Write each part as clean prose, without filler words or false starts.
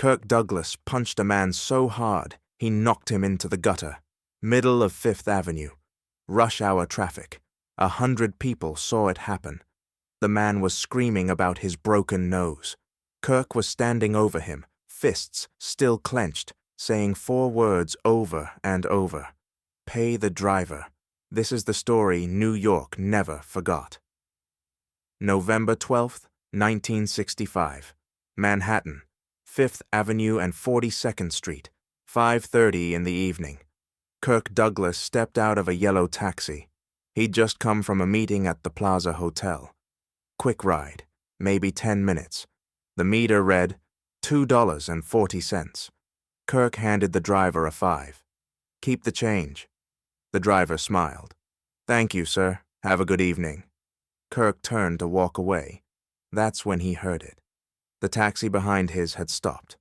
Kirk Douglas punched a man so hard he knocked him into the gutter. Middle of Fifth Avenue. Rush hour traffic. 100 people saw it happen. The man was screaming about his broken nose. Kirk was standing over him, fists still clenched, saying 4 words over and over. Pay the driver. This is the story New York never forgot. November 12th, 1965. Manhattan, 5th Avenue and 42nd Street, 5:30 in the evening. Kirk Douglas stepped out of a yellow taxi. He'd just come from a meeting at the Plaza Hotel. Quick ride, maybe 10 minutes. The meter read $2.40. Kirk handed the driver a $5. Keep the change. The driver smiled. Thank you, sir. Have a good evening. Kirk turned to walk away. That's when he heard it. The taxi behind his had stopped.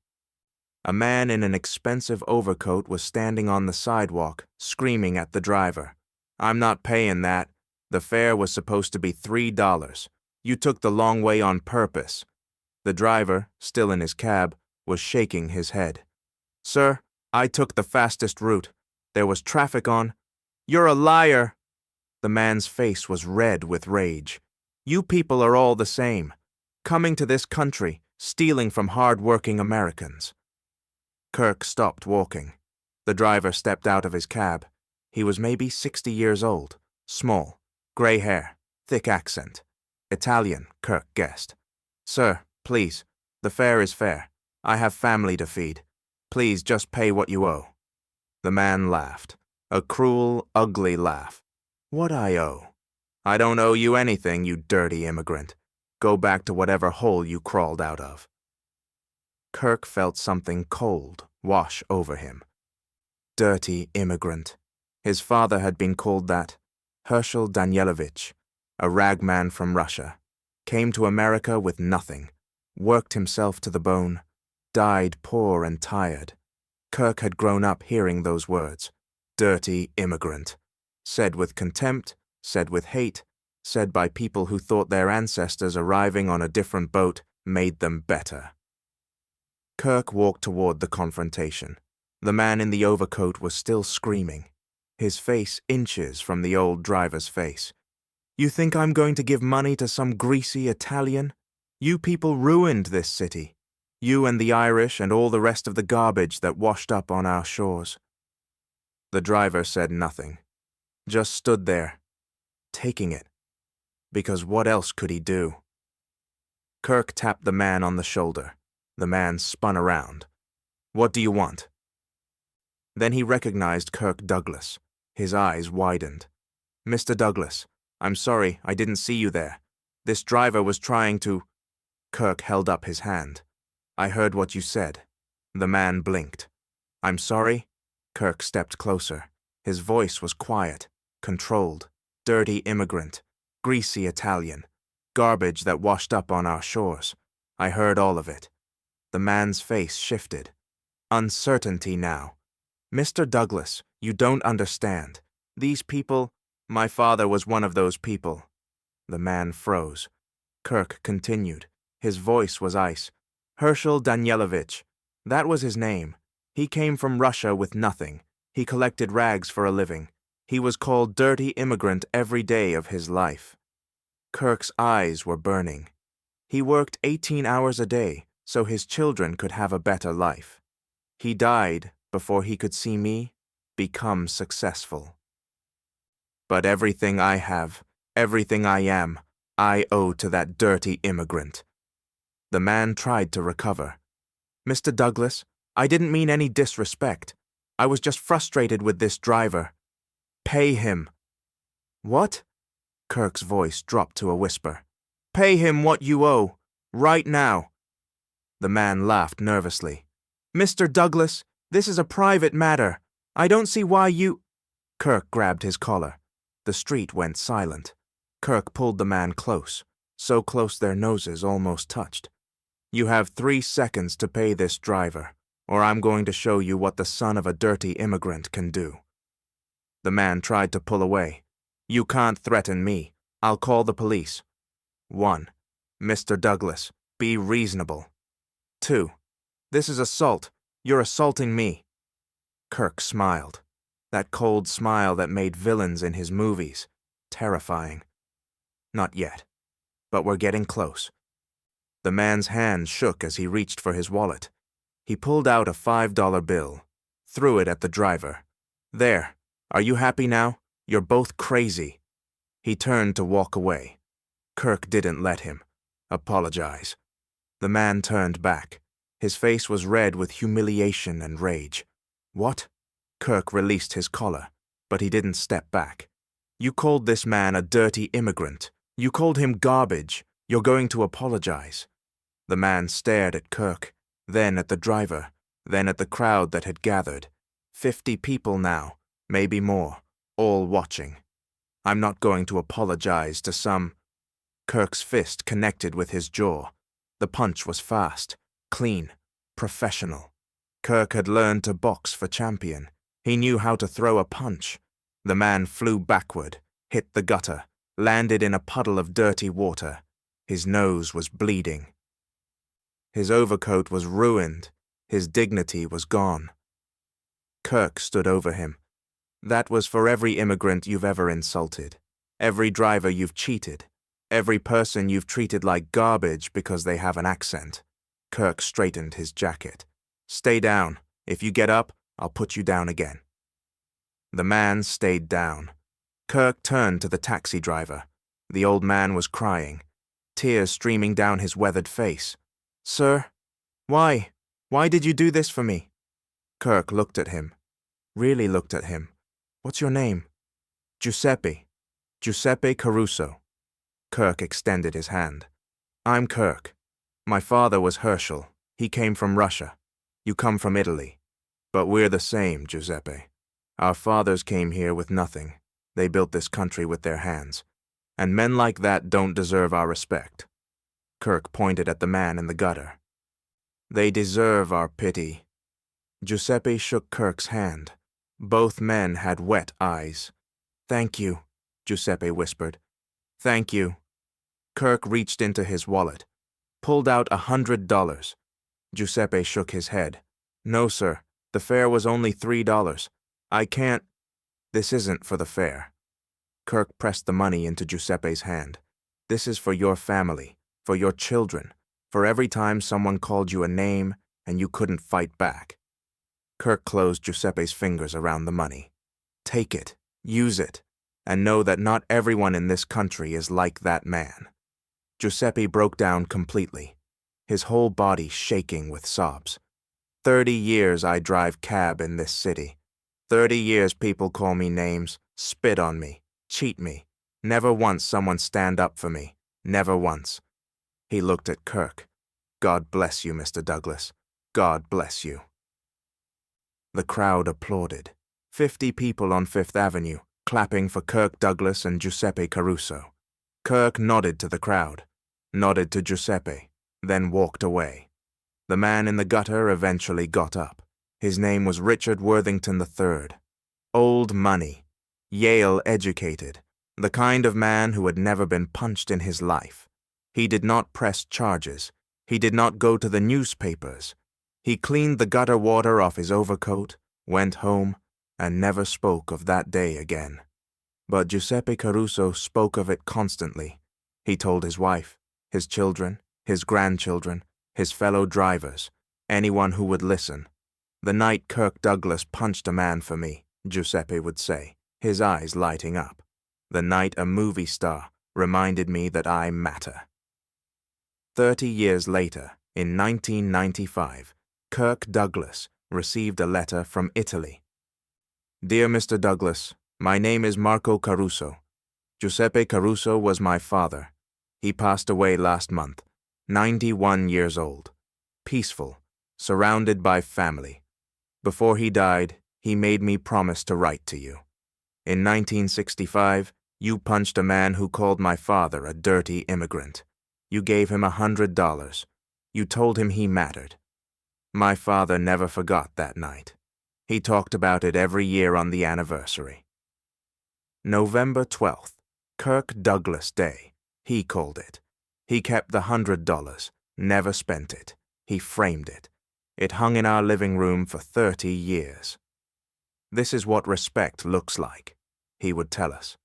A man in an expensive overcoat was standing on the sidewalk, screaming at the driver. I'm not paying that. The fare was supposed to be $3. You took the long way on purpose. The driver, still in his cab, was shaking his head. Sir, I took the fastest route. There was traffic on. You're a liar. The man's face was red with rage. You people are all the same. Coming to this country, stealing from hard-working Americans. Kirk stopped walking. The driver stepped out of his cab. He was maybe 60 years old, small, gray hair, thick accent. Italian, Kirk guessed. Sir, please, the fare is fair. I have family to feed. Please just pay what you owe. The man laughed. A cruel, ugly laugh. What I owe? I don't owe you anything, you dirty immigrant. Go back to whatever hole you crawled out of. Kirk felt something cold wash over him. Dirty immigrant. His father had been called that. Herschel Danielovitch, a ragman from Russia, came to America with nothing, worked himself to the bone, died poor and tired. Kirk had grown up hearing those words. Dirty immigrant. Said with contempt, said with hate, said by people who thought their ancestors arriving on a different boat made them better. Kirk walked toward the confrontation. The man in the overcoat was still screaming, his face inches from the old driver's face. You think I'm going to give money to some greasy Italian? You people ruined this city. You and the Irish and all the rest of the garbage that washed up on our shores. The driver said nothing, just stood there, taking it, because what else could he do? Kirk tapped the man on the shoulder. The man spun around. What do you want? Then he recognized Kirk Douglas. His eyes widened. Mr. Douglas, I'm sorry, I didn't see you there. This driver was trying to... Kirk held up his hand. I heard what you said. The man blinked. I'm sorry? Kirk stepped closer. His voice was quiet, controlled. Dirty immigrant. Greasy Italian. Garbage that washed up on our shores. I heard all of it. The man's face shifted. Uncertainty now. Mr. Douglas, you don't understand. These people... My father was one of those people. The man froze. Kirk continued. His voice was ice. Herschel Danielovitch. That was his name. He came from Russia with nothing. He collected rags for a living. He was called Dirty Immigrant every day of his life. Kirk's eyes were burning. He worked 18 hours a day so his children could have a better life. He died before he could see me become successful. But everything I have, everything I am, I owe to that dirty immigrant. The man tried to recover. Mr. Douglas, I didn't mean any disrespect. I was just frustrated with this driver. Pay him. What? Kirk's voice dropped to a whisper. Pay him what you owe, right now. The man laughed nervously. Mr. Douglas, this is a private matter. I don't see why you... Kirk grabbed his collar. The street went silent. Kirk pulled the man close, so close their noses almost touched. You have 3 seconds to pay this driver, or I'm going to show you what the son of a dirty immigrant can do. The man tried to pull away. You can't threaten me. I'll call the police. 1. Mr. Douglas, be reasonable. 2. This is assault. You're assaulting me. Kirk smiled. That cold smile that made villains in his movies. Terrifying. Not yet. But we're getting close. The man's hand shook as he reached for his wallet. He pulled out a $5 bill, threw it at the driver. There. Are you happy now? You're both crazy. He turned to walk away. Kirk didn't let him. Apologize. The man turned back. His face was red with humiliation and rage. What? Kirk released his collar, but he didn't step back. You called this man a dirty immigrant. You called him garbage. You're going to apologize. The man stared at Kirk, then at the driver, then at the crowd that had gathered. 50 people now, maybe more, all watching. I'm not going to apologize to some... Kirk's fist connected with his jaw. The punch was fast, clean, professional. Kirk had learned to box for champion. He knew how to throw a punch. The man flew backward, hit the gutter, landed in a puddle of dirty water. His nose was bleeding. His overcoat was ruined. His dignity was gone. Kirk stood over him. That was for every immigrant you've ever insulted, every driver you've cheated, every person you've treated like garbage because they have an accent. Kirk straightened his jacket. Stay down. If you get up, I'll put you down again. The man stayed down. Kirk turned to the taxi driver. The old man was crying, tears streaming down his weathered face. Sir, why? Why did you do this for me? Kirk looked at him. Really looked at him. What's your name? Giuseppe. Giuseppe Caruso. Kirk extended his hand. I'm Kirk. My father was Herschel. He came from Russia. You come from Italy. But we're the same, Giuseppe. Our fathers came here with nothing. They built this country with their hands. And men like that don't deserve our respect. Kirk pointed at the man in the gutter. They deserve our pity. Giuseppe shook Kirk's hand. Both men had wet eyes. Thank you, Giuseppe whispered. Thank you. Kirk reached into his wallet, pulled out $100. Giuseppe shook his head. No, sir. The fare was only $3. I can't. This isn't for the fare. Kirk pressed the money into Giuseppe's hand. This is for your family, for your children, for every time someone called you a name and you couldn't fight back. Kirk closed Giuseppe's fingers around the money. Take it, use it, and know that not everyone in this country is like that man. Giuseppe broke down completely, his whole body shaking with sobs. 30 years I drive cab in this city. 30 years people call me names, spit on me, cheat me. Never once someone stand up for me. Never once. He looked at Kirk. God bless you, Mr. Douglas. God bless you. The crowd applauded. 50 people on Fifth Avenue, clapping for Kirk Douglas and Giuseppe Caruso. Kirk nodded to the crowd, nodded to Giuseppe, then walked away. The man in the gutter eventually got up. His name was Richard Worthington III. Old money, Yale educated, the kind of man who had never been punched in his life. He did not press charges. He did not go to the newspapers. He cleaned the gutter water off his overcoat, went home, and never spoke of that day again. But Giuseppe Caruso spoke of it constantly. He told his wife, his children, his grandchildren, his fellow drivers, anyone who would listen. The night Kirk Douglas punched a man for me, Giuseppe would say, his eyes lighting up. The night a movie star reminded me that I matter. 30 years later, in 1995, Kirk Douglas received a letter from Italy. Dear Mr. Douglas, my name is Marco Caruso. Giuseppe Caruso was my father. He passed away last month, 91 years old, peaceful, surrounded by family. Before he died, he made me promise to write to you. In 1965, you punched a man who called my father a dirty immigrant. You gave him $100. You told him he mattered. My father never forgot that night. He talked about it every year on the anniversary. November 12th, Kirk Douglas Day, he called it. He kept the $100, never spent it. He framed it. It hung in our living room for 30 years. This is what respect looks like, he would tell us.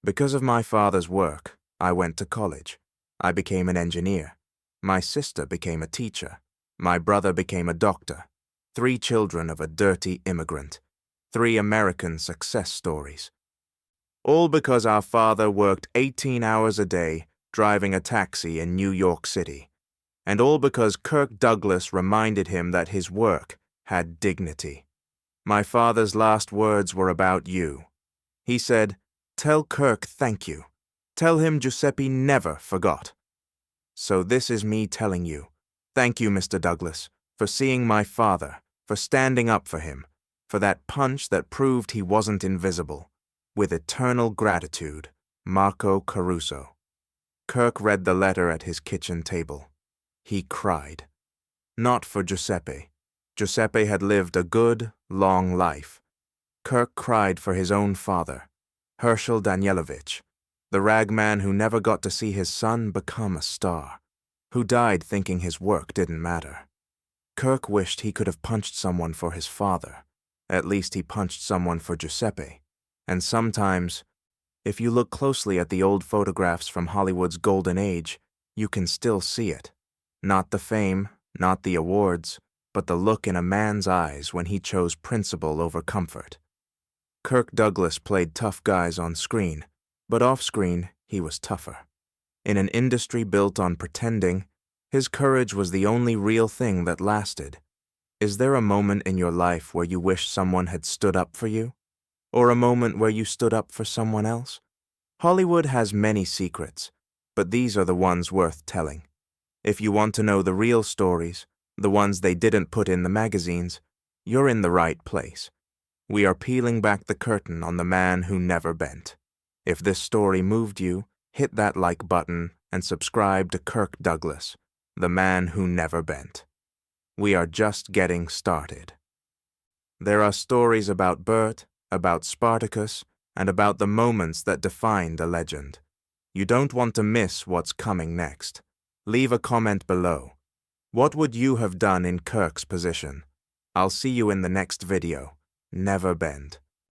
Because of my father's work, I went to college. I became an engineer. My sister became a teacher. My brother became a doctor. 3 children of a dirty immigrant. 3 American success stories. All because our father worked 18 hours a day driving a taxi in New York City. And all because Kirk Douglas reminded him that his work had dignity. My father's last words were about you. He said, "Tell Kirk thank you. Tell him Giuseppe never forgot." So this is me telling you, thank you, Mr. Douglas, for seeing my father, for standing up for him, for that punch that proved he wasn't invisible. With eternal gratitude, Marco Caruso. Kirk read the letter at his kitchen table. He cried. Not for Giuseppe. Giuseppe had lived a good, long life. Kirk cried for his own father, Herschel Danielovitch, the ragman who never got to see his son become a star, who died thinking his work didn't matter. Kirk wished he could have punched someone for his father. At least he punched someone for Giuseppe. And sometimes, if you look closely at the old photographs from Hollywood's golden age, you can still see it. Not the fame, not the awards, but the look in a man's eyes when he chose principle over comfort. Kirk Douglas played tough guys on screen, but off-screen he was tougher. In an industry built on pretending, his courage was the only real thing that lasted. Is there a moment in your life where you wish someone had stood up for you? Or a moment where you stood up for someone else? Hollywood has many secrets, but these are the ones worth telling. If you want to know the real stories, the ones they didn't put in the magazines, you're in the right place. We are peeling back the curtain on the man who never bent. If this story moved you, hit that like button and subscribe to Kirk Douglas, the man who never bent. We are just getting started. There are stories about Bert, about Spartacus, and about the moments that defined a legend. You don't want to miss what's coming next. Leave a comment below. What would you have done in Kirk's position? I'll see you in the next video. Never bend.